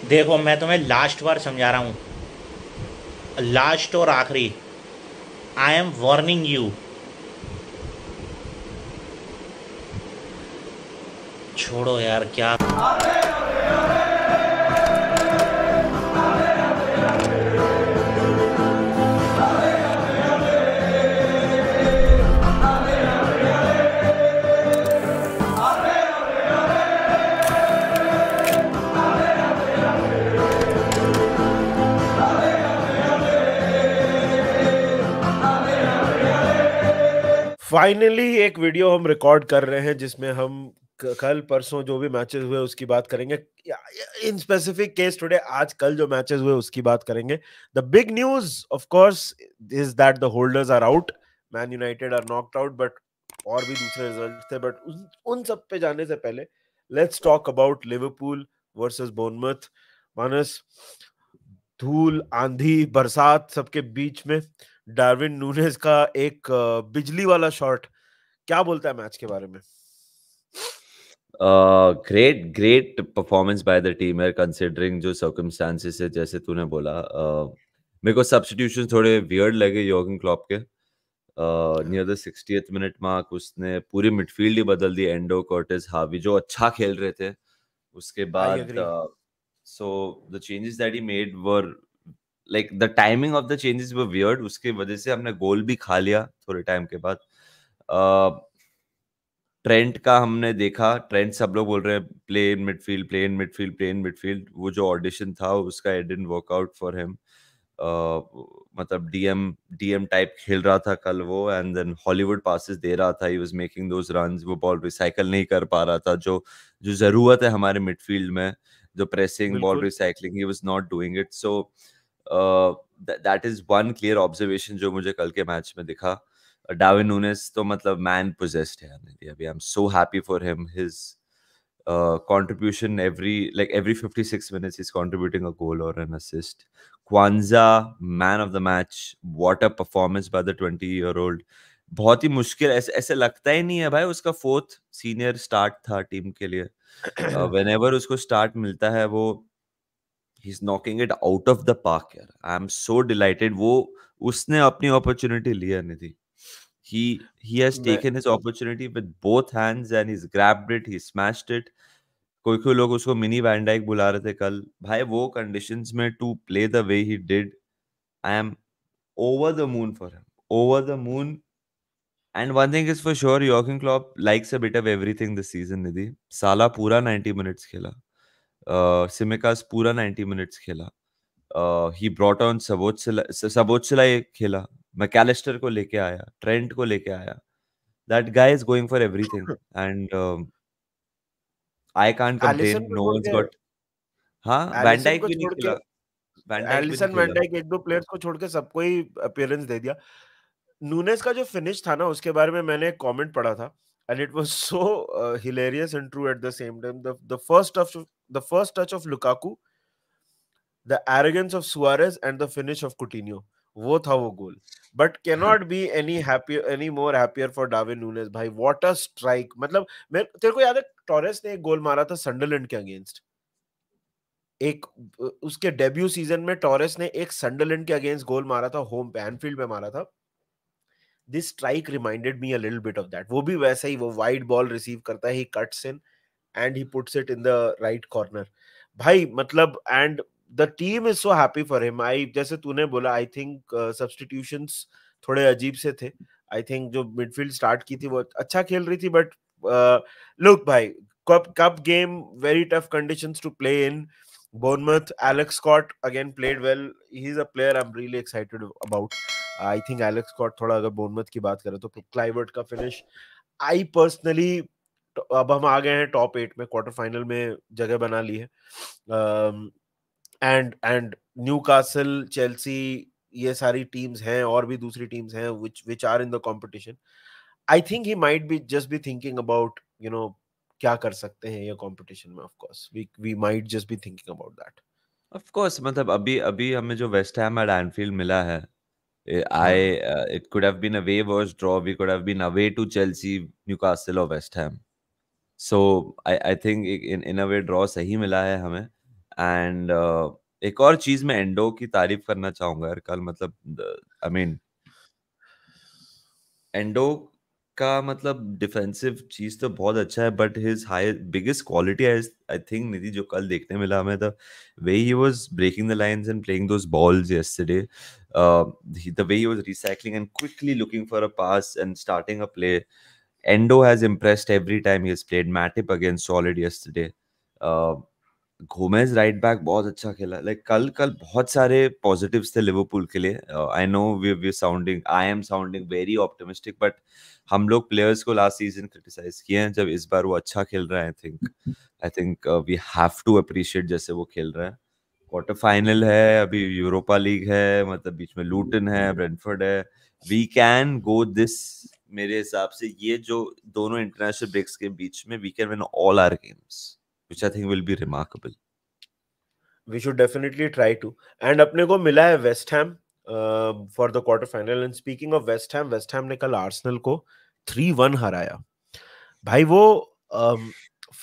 देखो, मैं तुम्हें लास्ट बार समझा रहा हूँ, लास्ट और आखिरी। I am warning you. छोड़ो यार, क्या। फाइनली एक वीडियो हम रिकॉर्ड कर रहे हैं जिसमें हम कल परसों जो भी मैचेस हुए उसकी बात करेंगे। इन स्पेसिफिक केस टुडे, आज कल जो मैचेस हुए उसकी बात करेंगे। The big news of course is that the holders are out. Man United are knocked out, but और भी दूसरे रिजल्ट थे। बट उन सब पे जाने से पहले let's talk about Liverpool versus Bournemouth. Manas, धूल, आंधी, बरसात सबके बीच में डार्विन नूनेज का एक बिजली वाला शॉट, क्या बोलता है मैच के बारे में? Great performance by the team है कंसिडरिंग जो सर्कमस्टांसेस है, जैसे तूने बोला। मेरे को सब्स्टिट्यूशन थोड़े वियर्ड लगे योर्गन क्लॉप के। Near the 60th minute mark उसने पूरी मिडफील्ड ही बदल दी। एंडो, कर्टिस, हावी जो अच्छा खेल रहे थे, उसके आई बाद agree. So the changes that he made were like the timing of the changes were weird. उसके वजह से हमने गोल भी खा लिया थोड़े टाइम के बाद। ट्रेंट का हमने देखा, ट्रेंट सब लोग बोल रहे हैं play in midfield, play in midfield, play in midfield. वो जो ऑडिशन था उसका it didn't work out for him. मतलब डीएम टाइप खेल रहा था कल वो, एंड देन हॉलीवुड पासेस दे रहा था। He was making those runs, वो बॉल रिसाइकल नहीं कर पा रहा था जो जो जरूरत है हमारे मिडफील्ड में, जो प्रेसिंग, बॉल बिल्कुल। Recycling, he was not doing it. So that is one clear observation जो मुझे कल के मैच में दिखा। डार्विन नूनेस तो मतलब मैन पोजेस्ड है अभी। I am so happy for him. His contribution every 56 minutes he's contributing a goal or an assist. Kwanzaa, man of the match. What a performance by the 20-year-old. बहुत ही मुश्किल, ऐसे ऐसे लगता ही नहीं है भाई उसका फोर्थ सीनियर स्टार्ट था टीम के लिए। whenever उसको स्टार्ट मिलता है वो he's knocking it out of the park यार। I am so dilated. वो उसने अपनी अपॉर्चुनिटी लिया निधि। he has मैं taken his opportunity with both hands and he's grabbed it, he smashed it। कोई कोई लोग उसको मिनी वैन डाइक बुला रहे थे कल। भाई वो कंडीशंस में to play the way he did, I am over the moon for him, over the moon. And one thing is for sure, Jurgen Klopp likes a bit of everything this season Nidhi. साला पूरा 90 minutes खेला, सिमिकास पूरा 90 minutes खेला, he brought on सबोचला खेला, Mac Allister को लेके आया, Trent को लेके आया। That guy is going for everything, and I can't Alisson complain. को नो छोड़ वंस के गॉट। हाँ, वैन एलिसन डाइक को भी नहीं छोड़ के खेला, वैन डाइक भी नहीं एलिसन, वैन खेला। डाइक, एक दो प्लेयर्स को छोड़ के सबको ही अपीयरेंस दे दिया। नूनेस का जो फिनिश था ना, उसके बारे में मैंने एक कमेंट पढ़ा था, and it was so hilarious and true at the same time. The first touch of Lukaku, the arrogance of Suarez and the finish of Coutinho, वो था वो गोल। But can not be any happier, any more happier for Darwin Nunez. भाई what a strike! मतलब मैं, तेरे को याद है टोरेस ने एक गोल मारा था संडरलैंड के अगेंस्ट? एक उसके डेब्यू सीजन में टोरेस ने एक संडरलैंड के अगेंस्ट गोल मारा था, होम पे एनफील्ड पे मारा था। This strike reminded me a little bit of that. वो भी वैसा ही, वो वाइड बॉल रिसीव करता है, he cuts in and he puts it in the right corner. भाई मतलब, and the team is so happy for him. I, जैसे तूने बोला, आई थिंक सब्स्टिट्यूशंस थोड़े अजीब से थे। आई थिंक जो मिडफील्ड स्टार्ट की थी वो अच्छा खेल रही थी, बट लुक भाई, cup cup game, very tough conditions to play in. Bournemouth, Alex Scott again played well. He's a player I'm really excited about. I think Alex Scott, थोड़ा अगर बोर्नमथ की बात करें तो क्लाइवर्ट का फिनिश, आई पर्सनली, अब हम आ गए हैं टॉप 8 में, क्वार्टर फाइनल में जगह बना ली है। एंड न्यूकासल, चेल्सी, ये सारी टीम्स हैं और भी दूसरी टीम्स हैं which are in the competition. I think he might be just be thinking about, क्या कर सकते हैं ये कंपटीशन में। Of course we might just be thinking about that. Of course, मतलब अभी अभी हमें जो वेस्ट हैम एट एनफील्ड मिला है, आई हाँ, it could have been a way worse draw, we could have been away to Chelsea, Newcastle और West Ham. So I I think in in a way draw सही मिला है हमें। And एक और चीज मैं एंडो की तारीफ करना चाहूंगा यार कल, मतलब आई मीन एंडो का मतलब डिफेंसिव चीज तो बहुत अच्छा है, but his high biggest quality I think Nidhi जो कल देखने मिला हमें, the way he was breaking the lines and playing those balls yesterday, the way he was recycling and quickly looking for a pass and starting a play. Endo has impressed every time he has played. Matip again solid yesterday. Gomez right back बहुत अच्छा खेला. Like कल कल बहुत सारे positives थे Liverpool के लिए. I know we sounding I am sounding very optimistic, but हम लोग प्लेयर्स को लास्ट सीजन क्रिटिसाइज किए हैं. जब इस बार वो अच्छा खेल रहा है, I think we have to appreciate जैसे वो खेल रहा है. क्वार्टर फाइनल है, अभी यूरोपा लीग है, मतलब बीच में लूटन है, ब्रेंटफोर्ड है. वी कैन गो दिस, मेरे हिसाब से ये जो दोनों इंटरनेशनल ब्रेक्स के बीच में we can win all our games, which I think will be remarkable. We should definitely try to. And अपने को मिला है West Ham for the quarter final. And speaking of West Ham ने कल Arsenal को 3-1 हराया. भाई वो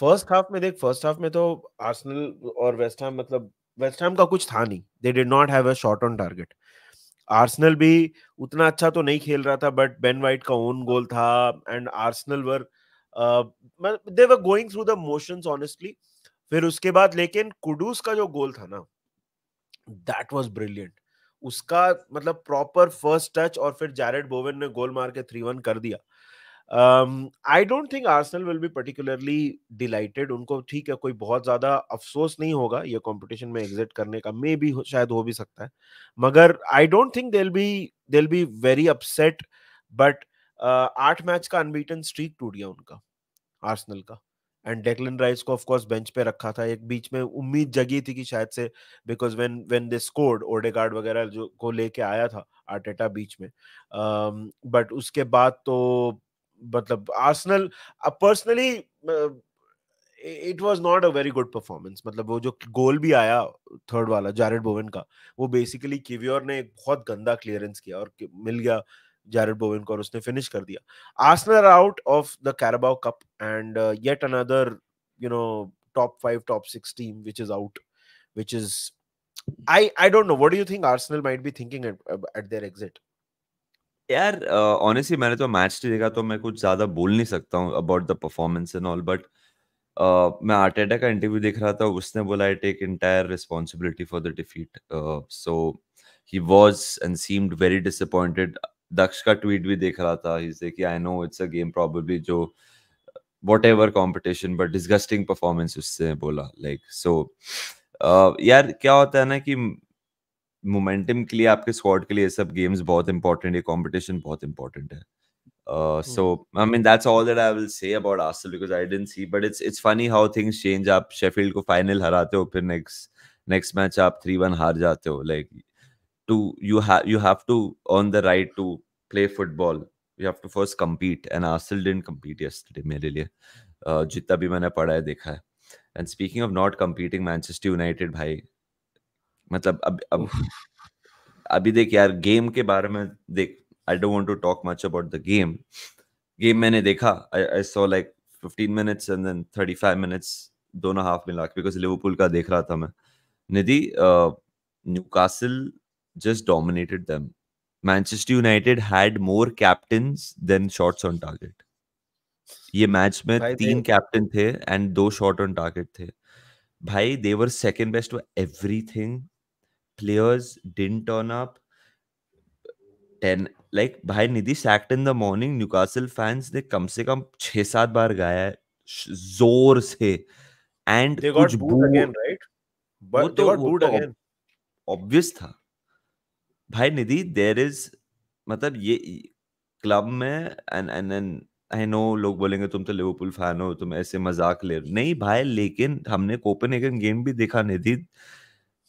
फर्स्ट हाफ में तो आर्सेनल और वेस्ट हैम, मतलब वेस्ट हैम का कुछ था नहीं. They did not have a shot on target. Arsenal भी उतना अच्छा तो नहीं खेल रहा था, बट बेन वाइट का ओन गोल था. And Arsenal were they were going through the motions honestly. फिर उसके बाद लेकिन कुडूस का जो गोल था ना, दैट वाज ब्रिलियंट. उसका मतलब प्रॉपर फर्स्ट टच, और फिर जैरेड बोवेन ने गोल मार के 3-1 कर दिया. I don't think Arsenal will be particularly dilated. उनको ठीक है, कोई बहुत ज्यादा अफसोस नहीं होगा ये कंपटीशन में एग्जिट करने का. मे बी शायद हो भी सकता है, मगर I don't think they'll be very upset. But 8 match का अनबीटन स्ट्रीक टूट गया उनका, आर्सेनल का. एंड डेक्लन राइस को ऑफ कोर्स बेंच पे रखा था. एक बीच में उम्मीद जगी थी कि शायद से, because when they scored, Odegaard वगैरह जो को लेके आया था आर्टेटा बीच में. बट उसके बाद तो मतलब Arsenal personally, it was not a very good performance. मतलब वो जो गोल भी आया थर्ड वाला जैरेड बोवेन का, वो बेसिकली किवियोर ने एक बहुत गंदा क्लियरेंस किया और मिल गया जैरेड बोवेन को, और उसने फिनिश कर दिया. Arsenal are out of the Carabao Cup, and yet another, top 5, top 6 team which is out, which is, I don't know. What do you think Arsenal might be thinking at their exit? यार honestly मैंने तो match नहीं देखा, तो मैं कुछ ज्यादा बोल नहीं सकता हूँ about the performance and all, but मैं आर्टेटा का इंटरव्यू देख रहा था. उसने बोला I take entire responsibility for the defeat. So he was and seemed very disappointed. Daksh का ट्वीट भी देख रहा था. ही से कि I know it's a game probably जो whatever competition, but disgusting performance उससे बोला. लाइक सो यार क्या होता है ना कि मोमेंटम के लिए, आपके स्क्वाड के लिए ये सब गेम्स बहुत इंपॉर्टेंट है, कंपटीशन बहुत इंपॉर्टेंट है. So I mean that's all that I will say about Arsenal because I didn't see, but it's funny how things change. आप शेफील्ड को फाइनल हराते हो, फिर नेक्स्ट मैच आप 3-1 हार जाते हो. Like you have to earn the right to play football. You have to first compete, and Arsenal didn't compete yesterday मेरे लिए, जितना भी मैंने पढ़ा है देखा है. And speaking of not competing, Manchester United भाई, मतलब अब अभी देख यार, गेम के बारे में देख. I don't want to talk much about the game मैंने देखा. I saw like 15 minutes and then 35 minutes, दोनों हाफ मिला के, बिकॉज लिवरपूल का देख रहा था मैं. Nidhi, Newcastle just dominated them. Manchester United had more captains than shots on target. ये मैच में भाई 3 कैप्टन थे एंड 2 शॉट ऑन टारगेट थे. भाई they were second best for everything. Players didn't turn up. 10 like भाई निधि, sacked in the morning, Newcastle fans ने कम से कम 6-7 बार गाया है जोर से. एंड they कुछ got booed again, right? But they got वो booed तो again. ऑब्वियस था भाई. निधि, देयर इज, मतलब ये क्लब में, एंड आई नो लोग बोलेंगे तुम तो लिवरपूल फैन हो, तुम ऐसे मजाक ले रहे हो. नहीं भाई, लेकिन हमने कोपेनहेगन गेम भी देखा Nidhi.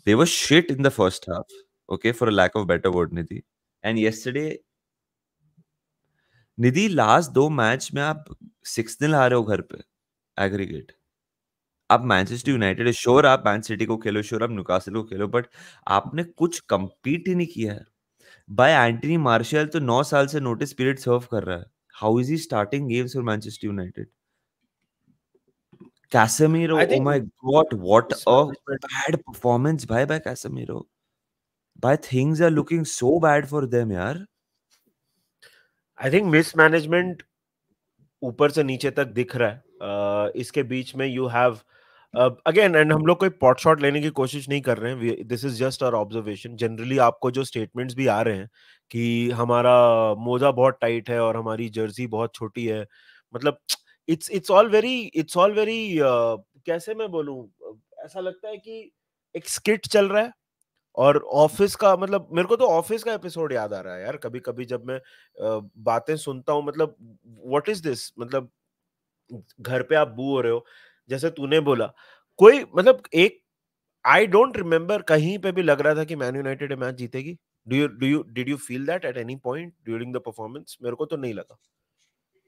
They were shit in the first half, okay, for lack of better word Nidhi. And yesterday Nidhi, last 2 match में आप 6-0 आ रहे हो घर पे एग्रीगेट. आप मैनचेस्टर यूनाइटेड है, श्योर आप मैन सिटी को खेलो, श्योर आप न्यूकासल को खेलो, बट आपने कुछ कंपीट ही नहीं किया है. भाई एंटनी मार्शियल तो 9 साल से नोटिस पीरियड सर्व कर रहा है. How is he starting games for Manchester United? Casemiro, I oh think my God, what a mismanagement. bad performance by Casemiro. By things are looking so bad for them, यार. I think mismanagement ऊपर से नीचे तक दिख रहा है. इसके बीच में यू हैव अगेन, एंड हम लोग कोई पॉट शॉट लेने की कोशिश नहीं कर रहे हैं. This is just our observation. Generally आपको जो स्टेटमेंट्स भी आ रहे हैं कि हमारा मोजा बहुत टाइट है और हमारी जर्सी बहुत छोटी है, मतलब इट्स ऑल वेरी कैसे मैं बोलूं, ऐसा लगता है कि एक स्किट चल रहा है. और ऑफिस का, मतलब मेरे को तो ऑफिस का एपिसोड याद आ रहा है यार कभी कभी जब मैं बातें सुनता हूँ. मतलब व्हाट इज दिस, मतलब घर पे आप बू हो रहे हो, जैसे तूने बोला. कोई मतलब एक, आई डोंट रिमेम्बर कहीं पे भी लग रहा था कि मैन यूनाइटेड मैच जीतेगी. Did you feel that at any point during the performance? मेरे को तो नहीं लगा.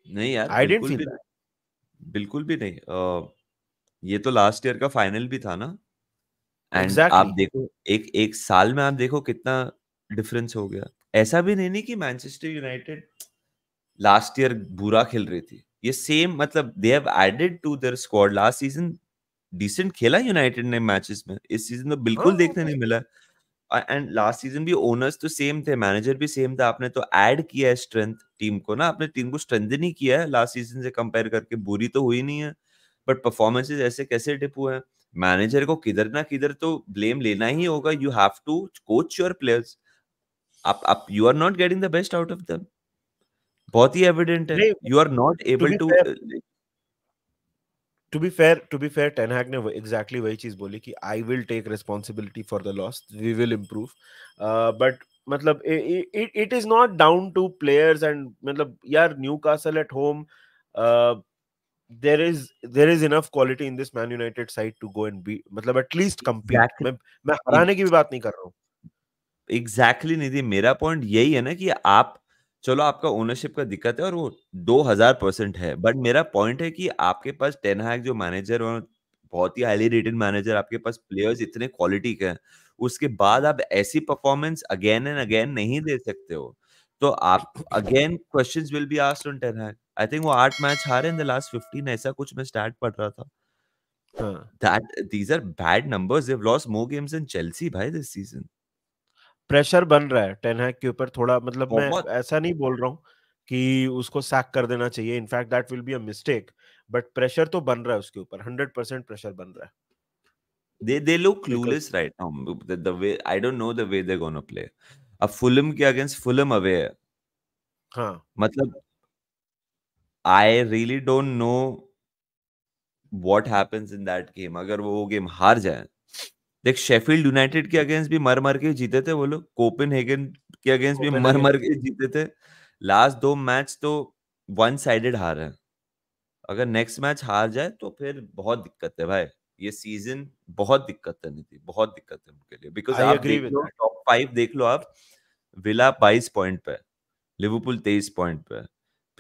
नहीं यार, आई डिडंट बिल्कुल फील भी दैट. नहीं, बिल्कुल भी नहीं. ये तो लास्ट ईयर का फाइनल भी था ना. एंड आप एग्जैक्टली. देखो, एक एक साल में आप देखो कितना डिफरेंस हो गया. ऐसा भी नहीं कि मैनचेस्टर यूनाइटेड लास्ट ईयर बुरा खेल रही थी. ये सेम, मतलब they have added to their squad. Last season decent खेला यूनाइटेड ने मैचेस में. इस सीजन में हाँ, बिल्कुल देखने नहीं मिला. एंड लास्ट सीजन भी ओनर्स तो सेम थे, मैनेजर भी सेम था. आपने तो ऐड किया है स्ट्रेंथ टीम को ना, आपने टीम को स्ट्रेंथन ही किया है लास्ट सीजन से कंपेयर करके. बुरी तो हुई नहीं है, बट परफॉर्मेंसेस ऐसे कैसे डिप हुए हैं. मैनेजर को किधर ना किधर तो ब्लेम लेना ही होगा. You have to coach your players. आप you are not getting the best out of them. बहुत ही एविडेंट है. नहीं. You are not to able be to. Fair, ten Hag ने एग्जैक्टली वही चीज बोली कि I will take responsibility for the loss, we will improve. But मतलब it is not down to players. And मतलब यार Newcastle at home, there is enough quality in this Man United side to go and be, मतलब at least compete. मैं हराने की भी बात नहीं कर रहा हूँ. एग्जैक्टली निधि, मेरा पॉइंट यही है ना कि आप, चलो आपका ओनरशिप का दिक्कत है और वो 2000% है, बट मेरा पॉइंट है कि आपके पास टेन हैग जो मैनेजर और बहुत ही हाईली रेटेड मैनेजर, आपके पास प्लेयर्स इतने क्वालिटी के हैं, उसके बाद आप ऐसी परफॉर्मेंस अगेन एंड अगेन नहीं दे सकते हो. तो आप again questions will be asked on Ten Hag. I think वो 8 मैच हारे इन द लास्ट 15, ऐसा कुछ मैं स्टैट पढ़ रहा था. हाँ. That these are bad numbers. They have lost more games than Chelsea भाई दिस सीजन. प्रेशर बन रहा है टेन हैग के ऊपर थोड़ा. मतलब मैं बहुत. ऐसा नहीं बोल रहा हूँ कि उसको सैक कर देना चाहिए. In fact that will be a mistake. But pressure तो बन रहा है उसके ऊपर. 100% प्रेशर बन रहा है. They look because clueless right now. The way, I don't know the way they're gonna play. अब फुलम के अगेंस्ट फुलम अवे है. हाँ. मतलब I really don't know what happens in that game. अगर वो गेम हार जाए, देख शेफील्ड यूनाइटेड के अगेंस्ट भी मर मर के जीते थे वो लोग. कोपेनहेगन के अगेंस्ट भी मर कोपेनहेगन. मर के जीते थे. लास्ट 2 मैच तो वन साइडेड हार है. अगर नेक्स्ट मैच हार जाए तो फिर बहुत दिक्कत है भाई. ये सीजन बहुत दिक्कत है नीति, बहुत दिक्कत है उनके लिए. बिकॉज आई आप एग्री देख विद लो दैट. टॉप 5 देख लो आप. विला 22 पॉइंट पे है, लिवरपूल 23 पॉइंट पे है,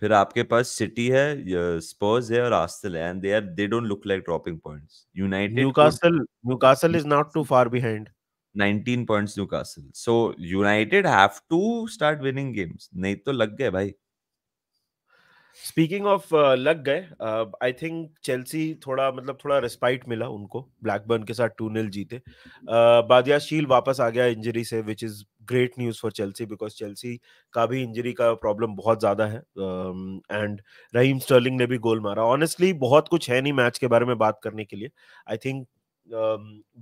फिर आपके पास सिटी है, स्पर्स है और आर्सेनल है. And they don't look like dropping points. United could Newcastle is not too far behind. 19 points Newcastle. So United have to start winning games, नहीं तो लग गए भाई. स्पीकिंग ऑफ लग गए, आई थिंक चेल्सी थोड़ा, मतलब थोड़ा रिस्पाइट मिला उनको. ब्लैकबर्न के साथ 2-0 जीते. बादियाशील वापस आ गया इंजरी से, which is great news for Chelsea, because Chelsea का भी इंजरी का प्रॉब्लम बहुत ज्यादा है. एंड रहीम स्टर्लिंग ने भी गोल मारा. ऑनेस्टली बहुत कुछ है नहीं मैच के बारे में बात करने के लिए. I think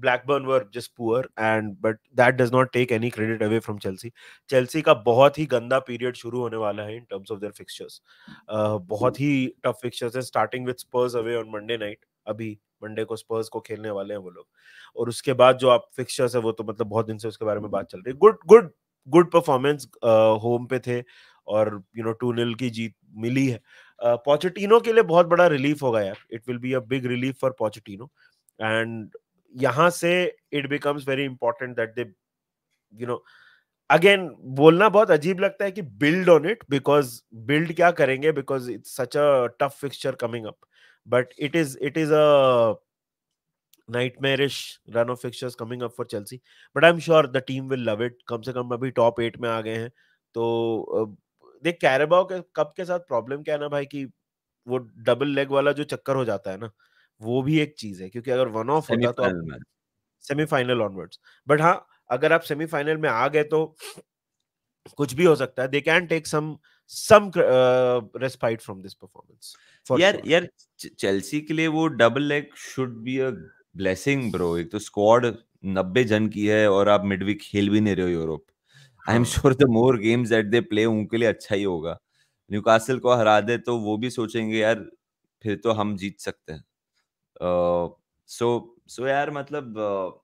Blackburn were just poor, and but that does not take any credit away from Chelsea. Chelsea का बहुत ही गंदा पीरियड शुरू होने वाला है in terms of their fixtures. बहुत ही टफ फिक्चर्स है, starting with Spurs away on Monday night. अभी मंडे को स्पर्स को खेलने वाले हैं वो लोग. और उसके बाद जो आप फिक्चर्स है वो तो मतलब बहुत दिन से उसके बारे में बात चल रही है. Good good good performance home पे थे, और 2-0 की जीत मिली है. पोचेटिनो के लिए बहुत बड़ा रिलीफ होगा यार. It will be a big relief for Pochettino. And यहाँ से it becomes very important that they, again बोलना बहुत अजीब लगता है कि build on it, because build क्या करेंगे, because it's such a tough fixture coming up. But it is a nightmarish run of fixtures coming up for Chelsea. But I'm sure the team will love it. कम से कम अभी top 8 में आ गए हैं. तो देख, कैरेबाओ के कप के साथ प्रॉब्लम क्या है ना भाई, कि वो डबल लेग वाला जो चक्कर हो जाता है ना, वो भी एक चीज है, क्योंकि अगर वन ऑफ होता तो आप semifinal match semifinal onwards, but हाँ अगर आप सेमीफाइनल में आ गए तो कुछ भी हो सकता है. They can take some respite from this performance for यार sure. यार चेल्सी के लिए वो double leg should be a blessing bro. एक तो स्क्वाड 90 जन की है और आप मिडवीक खेल भी नहीं रहे हो यूरोप. आई एम हाँ. Sure the more games that they play उनके लिए अच्छा ही होगा. न्यूकासल को हरा दे तो वो भी सोचेंगे यार फिर तो हम जीत सकते हैं. सो यार मतलब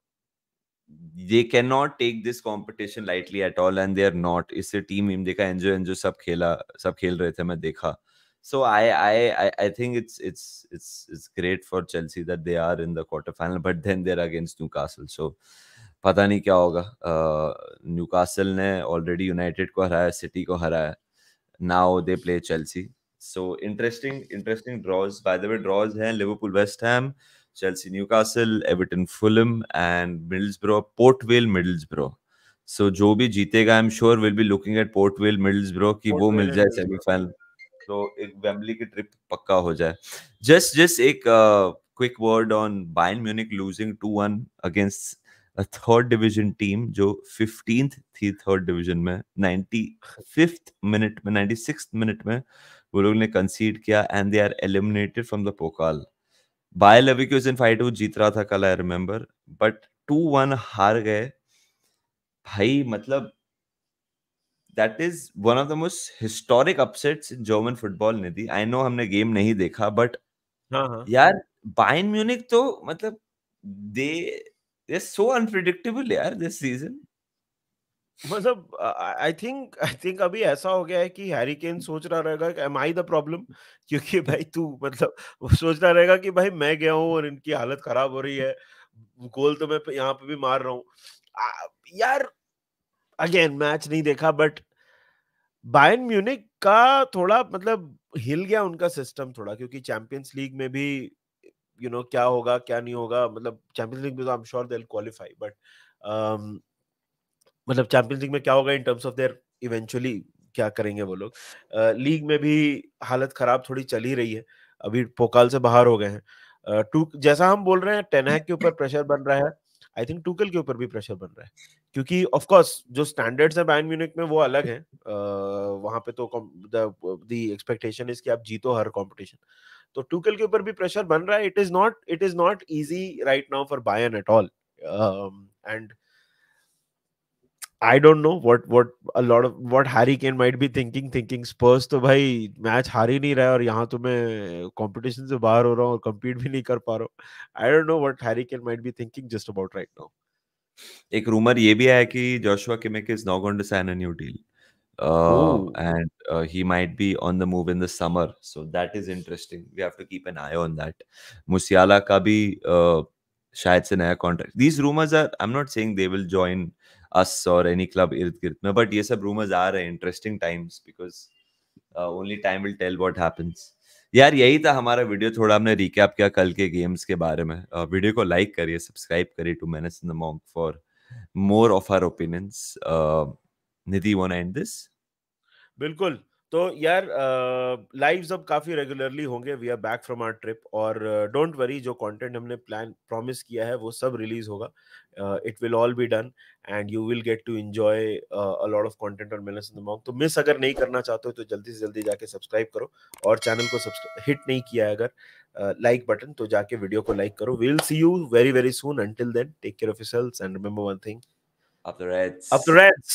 they cannot take this competition lightly at all and they are not. इससे टीम देखा एंजो सब खेल रहे थे, मैं देखा. So I think it's great for Chelsea that they are in the quarterfinal, but then they're against Newcastle. So पता नहीं क्या होगा. न्यूकासल ने ऑलरेडी यूनाइटेड को हराया, सिटी को हराया. Now they play Chelsea. So interesting draws. By the way, draws हैं Liverpool, West Ham, Chelsea, Newcastle, Everton, Fulham, and Middlesbrough, Port Vale, Middlesbrough. So जो भी जीतेगा, I'm sure we'll be looking at Port Vale, Middlesbrough कि Port वो Vale mill and जाए Middlesbrough. Semifinal. तो एक Wembley की ट्रिप पक्का हो जाए. Just एक quick word on Bayern Munich losing 2-1 against a third division team जो 15th थी थर्ड डिवीजन में. 95th मिनट में 96th मिनट में वो लोग ने कंसीड किया and they are eliminated from the Pokal. Bayer Leverkusen 5-2 जीत रहा था कल, आई रिमेंबर, बट 2-1 हार गए भाई. मतलब that is one of the most historic upsets in German football. Nidhi, I know हमने गेम नहीं देखा, बट हाँ. यार बायर्न म्यूनिख तो मतलब दे सो अनप्रेडिक्टेबल यार दिस सीजन. मतलब आई थिंक अभी ऐसा हो गया है कि हैरी केन सोच रहा रहेगा कि एम आई द प्रॉब्लम, क्योंकि भाई तू मतलब वो सोच रहा रहेगा कि भाई मैं गया हूँ और इनकी हालत खराब हो रही है, गोल तो मैं यहाँ पे भी मार रहा हूँ. यार अगेन मैच नहीं देखा, बट बायर्न म्यूनिख का थोड़ा मतलब हिल गया उनका सिस्टम थोड़ा, क्योंकि चैंपियंस लीग में भी क्या होगा क्या नहीं होगा. मतलब चैंपियंस लीग में तो I am sure they will qualify, but मतलब चैंपियंस लीग में क्या होगा in terms of their eventually क्या करेंगे वो लोग. लीग में भी हालत खराब थोड़ी चल ही रही है, अभी पोकाल से बाहर हो गए हैं. जैसा हम बोल रहे हैं टेन हैग के ऊपर प्रेशर बन रहा है, आई थिंक टुकल के ऊपर भी प्रेशर बन रहा है, क्योंकि ऑफ कोर्स जो स्टैंडर्ड्स है बायर्न म्यूनिख में वो अलग है. वहां पे तो द एक्सपेक्टेशन इज कि आप जीतो हर कंपटीशन. तो टुकल के ऊपर भी प्रेशर बन रहा है. It is not easy right now for Bayern at all. And I don't know what Harry Kane might be thinking Spurs तो भाई मैच हार ही नहीं रहा है और यहाँ तो मैं कंपटीशन से बाहर हो रहा हूँ और compete भी नहीं कर पा रहा हूँ. I don't know what Harry Kane might be thinking just about right now. एक रूमर ये भी आया कि Joshua Kimmich is now going to sign a new deal. And he might be on the move in the summer, so that is interesting. We have to keep an eye on that. Musiala का भी शायद से नया contract. These rumors are, I'm not saying they will join us or any club इर्द गिर्द में, but ये सब rumors आ रहे हैं. Interesting times, because only time will tell what happens. यार यही था हमारा वीडियो. थोड़ा हमने रिकैप किया कल के गेम्स के बारे में. वीडियो को लाइक करिए, सब्सक्राइब करिए to Menace in the Monk for more of our opinions. Nidhi, you want to end this? बिल्कुल. तो यार लाइव्स अब काफी रेगुलरली होंगे. We are back from our trip, और डोंट वरी, जो कंटेंट हमने प्रॉमिस किया है वो सब रिलीज होगा. It will all be done and you will get to enjoy a lot of content on Menace in the Monk. तो miss अगर नहीं करना चाहते हो तो जल्दी से जल्दी जाके सब्सक्राइब करो, और चैनल को हिट नहीं किया है अगर लाइक बटन, तो जाके वीडियो को लाइक करो. We will see you very very soon. Until then, take care of yourselves and remember one thing, Up the Reds. up the Reds.